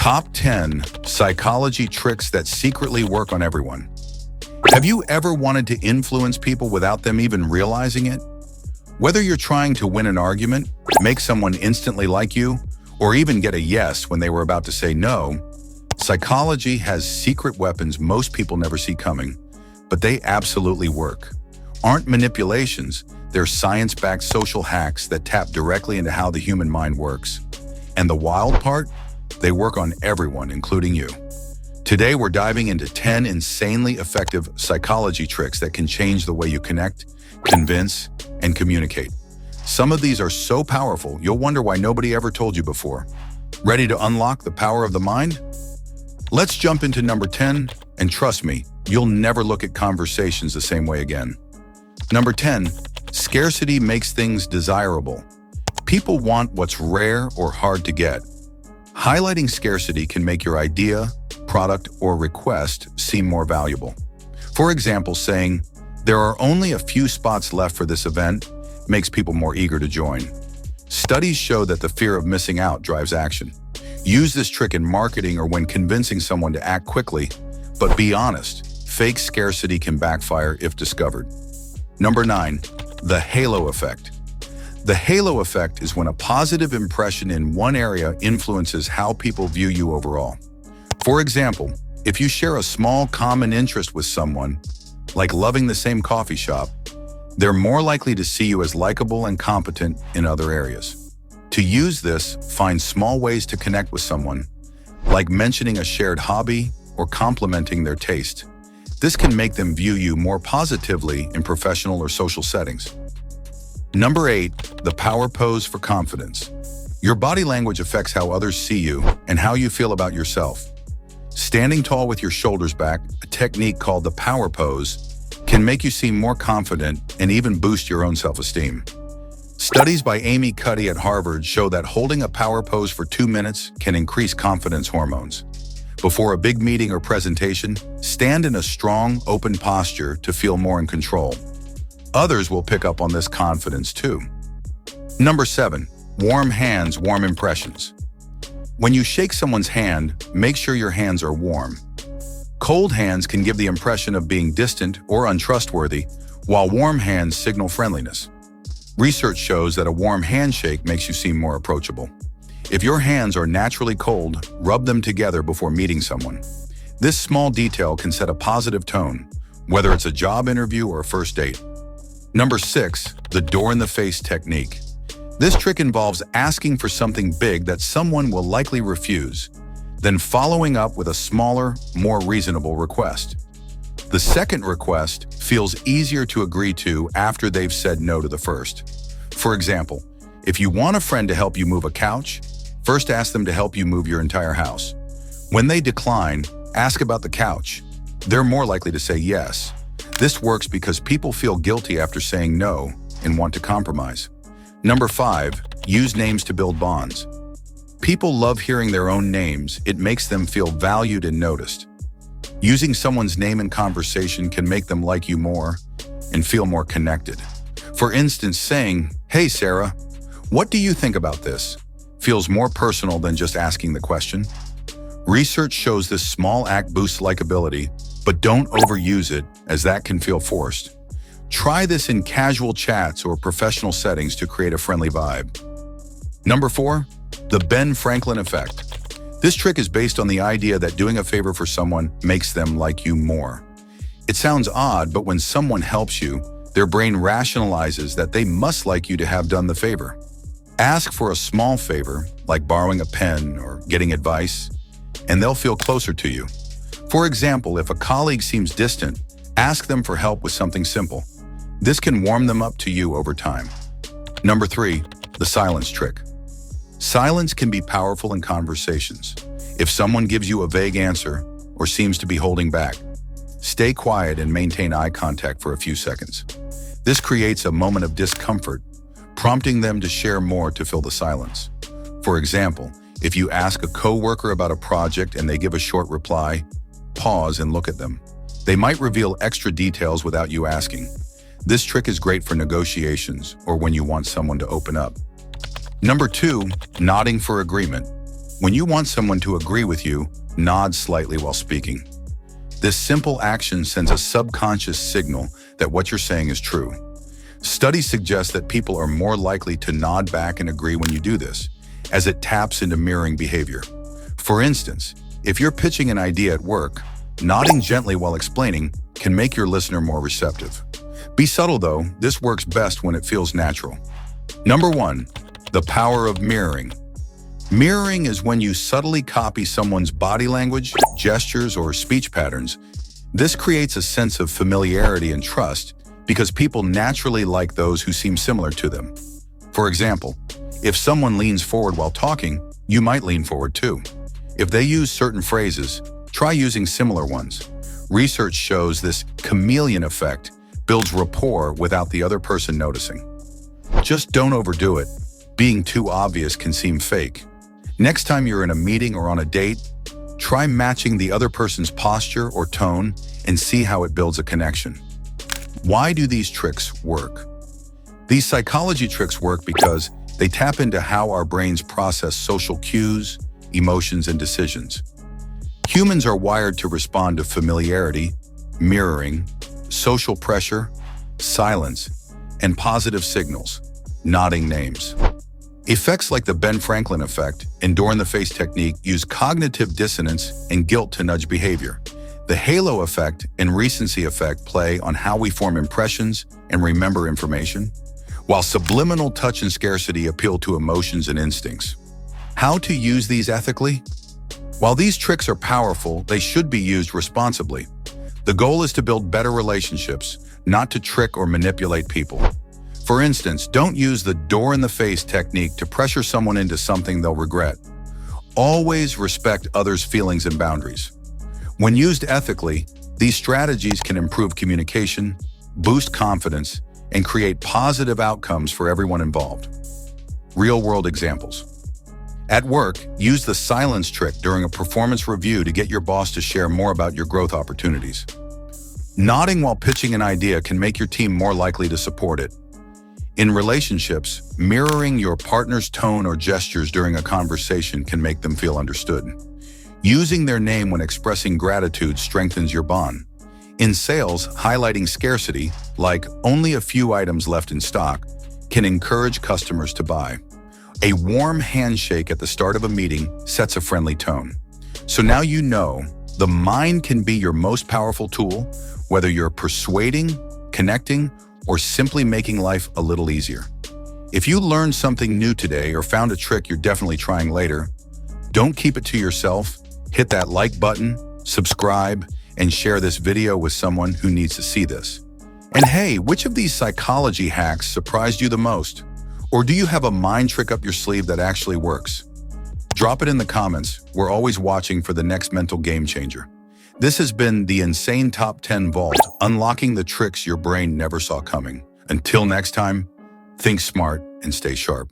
Top 10 psychology tricks that secretly work on everyone. Have you ever wanted to influence people without them even realizing it? Whether you're trying to win an argument, make someone instantly like you, or even get a yes when they were about to say no, psychology has secret weapons most people never see coming, but they absolutely work. Aren't manipulations, they're science-backed social hacks that tap directly into how the human mind works. And the wild part? They work on everyone, including you. Today, we're diving into 10 insanely effective psychology tricks that can change the way you connect, convince, and communicate. Some of these are so powerful, you'll wonder why nobody ever told you before. Ready to unlock the power of the mind? Let's jump into number 10, and trust me, you'll never look at conversations the same way again. Number 10, scarcity makes things desirable. People want what's rare or hard to get. Highlighting scarcity can make your idea, product, or request seem more valuable. For example, saying, "There are only a few spots left for this event," makes people more eager to join. Studies show that the fear of missing out drives action. Use this trick in marketing or when convincing someone to act quickly, but be honest, fake scarcity can backfire if discovered. Number 9, the halo effect. The halo effect is when a positive impression in one area influences how people view you overall. For example, if you share a small common interest with someone, like loving the same coffee shop, they're more likely to see you as likable and competent in other areas. To use this, find small ways to connect with someone, like mentioning a shared hobby or complimenting their taste. This can make them view you more positively in professional or social settings. Number 8, the power pose for confidence. Your body language affects how others see you and how you feel about yourself. Standing tall with your shoulders back, a technique called the power pose, can make you seem more confident and even boost your own self-esteem. Studies by Amy Cuddy at Harvard show that holding a power pose for 2 minutes can increase confidence hormones. Before a big meeting or presentation, stand in a strong, open posture to feel more in control. Others will pick up on this confidence too. Number 7, warm hands, warm impressions. When you shake someone's hand, make sure your hands are warm. Cold hands can give the impression of being distant or untrustworthy, while warm hands signal friendliness. Research shows that a warm handshake makes you seem more approachable. If your hands are naturally cold, rub them together before meeting someone. This small detail can set a positive tone, whether it's a job interview or a first date. Number 6, the door-in-the-face technique. This trick involves asking for something big that someone will likely refuse, then following up with a smaller, more reasonable request. The second request feels easier to agree to after they've said no to the first. For example, if you want a friend to help you move a couch, first ask them to help you move your entire house. When they decline, ask about the couch. They're more likely to say yes. This works because people feel guilty after saying no and want to compromise. Number 5, use names to build bonds. People love hearing their own names. It makes them feel valued and noticed. Using someone's name in conversation can make them like you more and feel more connected. For instance, saying, "Hey Sarah, what do you think about this?" feels more personal than just asking the question. Research shows this small act boosts likability, but don't overuse it, as that can feel forced. Try this in casual chats or professional settings to create a friendly vibe. Number 4, the Ben Franklin effect. This trick is based on the idea that doing a favor for someone makes them like you more. It sounds odd, but when someone helps you, their brain rationalizes that they must like you to have done the favor. Ask for a small favor, like borrowing a pen or getting advice, and they'll feel closer to you. For example, if a colleague seems distant, ask them for help with something simple. This can warm them up to you over time. Number 3, the silence trick. Silence can be powerful in conversations. If someone gives you a vague answer or seems to be holding back, stay quiet and maintain eye contact for a few seconds. This creates a moment of discomfort, prompting them to share more to fill the silence. For example, if you ask a coworker about a project and they give a short reply, pause and look at them. They might reveal extra details without you asking. This trick is great for negotiations or when you want someone to open up. Number 2, nodding for agreement. When you want someone to agree with you, nod slightly while speaking. This simple action sends a subconscious signal that what you're saying is true. Studies suggest that people are more likely to nod back and agree when you do this, as it taps into mirroring behavior. For instance, if you're pitching an idea at work, nodding gently while explaining can make your listener more receptive. Be subtle though, this works best when it feels natural. Number 1, the power of mirroring. Mirroring is when you subtly copy someone's body language, gestures, or speech patterns. This creates a sense of familiarity and trust because people naturally like those who seem similar to them. For example, if someone leans forward while talking, you might lean forward too. If they use certain phrases, try using similar ones. Research shows this chameleon effect builds rapport without the other person noticing. Just don't overdo it. Being too obvious can seem fake. Next time you're in a meeting or on a date, try matching the other person's posture or tone and see how it builds a connection. Why do these tricks work? These psychology tricks work because they tap into how our brains process social cues, emotions, and decisions. Humans are wired to respond to familiarity, mirroring, social pressure, silence, and positive signals, nodding names. Effects like the Ben Franklin effect and door-in-the-face technique use cognitive dissonance and guilt to nudge behavior. The halo effect and recency effect play on how we form impressions and remember information, while subliminal touch and scarcity appeal to emotions and instincts. How to use these ethically? While these tricks are powerful, they should be used responsibly. The goal is to build better relationships, not to trick or manipulate people. For instance, don't use the door-in-the-face technique to pressure someone into something they'll regret. Always respect others' feelings and boundaries. When used ethically, these strategies can improve communication, boost confidence, and create positive outcomes for everyone involved. Real-world examples. At work, use the silence trick during a performance review to get your boss to share more about your growth opportunities. Nodding while pitching an idea can make your team more likely to support it. In relationships, mirroring your partner's tone or gestures during a conversation can make them feel understood. Using their name when expressing gratitude strengthens your bond. In sales, highlighting scarcity, like only a few items left in stock, can encourage customers to buy. A warm handshake at the start of a meeting sets a friendly tone. So now you know, the mind can be your most powerful tool, whether you're persuading, connecting, or simply making life a little easier. If you learned something new today or found a trick you're definitely trying later, don't keep it to yourself. Hit that like button, subscribe, and share this video with someone who needs to see this. And hey, which of these psychology hacks surprised you the most? Or do you have a mind trick up your sleeve that actually works? Drop it in the comments. We're always watching for the next mental game changer. This has been the Insane Top 10 Vault, unlocking the tricks your brain never saw coming. Until next time, think smart and stay sharp.